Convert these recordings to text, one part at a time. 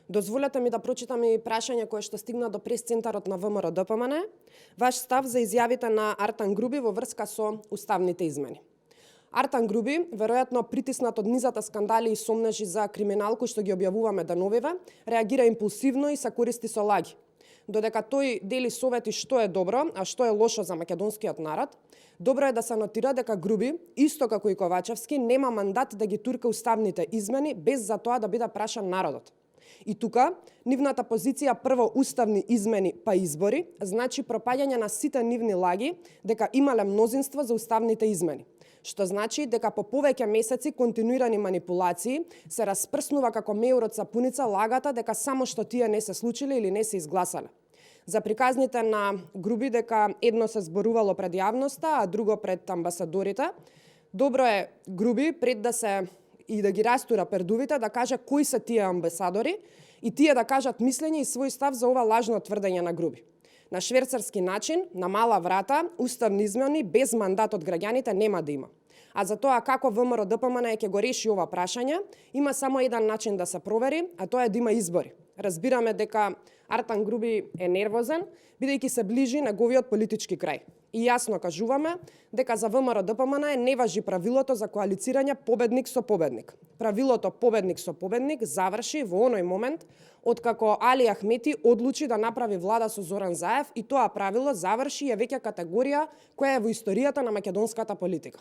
Дозволете ми да прочитам и прашање кое што стигна до прес-центарот на ВМРО-ДПМН. Ваш став за изјавите на Артан Груби во врска со уставните измени. Артан Груби, веројатно притиснат од низата скандали и сомнежи за криминал кои што ги објавуваме деновиве, реагира импулсивно и се користи со лаги. Додека тој дели совети што е добро, а што е лошо за македонскиот народ, добро е да се нотира дека Груби, исто како и Ковачевски, нема мандат да ги турка уставните измени без за тоа да биде прашан народот. И тука, нивната позиција прво уставни измени па избори, значи пропаѓање на сите нивни лаги дека имале мнозинство за уставните измени. Што значи дека по повеќе месеци континуирани манипулации се распрснува како меур од сапуница лагата дека само што тие не се случиле или не се изгласале. За приказните на Груби дека едно се зборувало пред јавноста, а друго пред амбасадорите, добро е Груби пред да се и да ги растура пердувите, да каже кои се тие амбасадори и тие да кажат мислење и свој став за ова лажно тврдење на Груби. На шверцарски начин, на мала врата, уставни измени без мандат од граѓаните нема да има. А за тоа како ВМРО-ДПМН ќе го реши ова прашање, има само еден начин да се провери, а тоа е да има избори. Разбираме дека Артан Груби е нервозен, бидејќи се ближи неговиот политички крај. И јасно кажуваме дека за ВМРО-ДПМН не важи правилото за коалицирање победник со победник. Правилото победник со победник заврши во оној момент откако Али Ахмети одлучи да направи влада со Зоран Заев и тоа правило заврши е веќе категорија која е во историјата на македонската политика.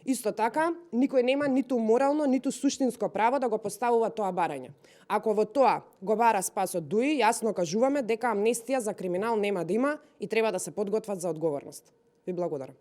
Исто така, никој нема ниту морално, ниту суштинско право да го поставува тоа барање. Ако во тоа го бара Спасо Дуи, јасно кажуваме дека амнестија за криминал нема да има и треба да се подготват за одговорност. Ви благодарам.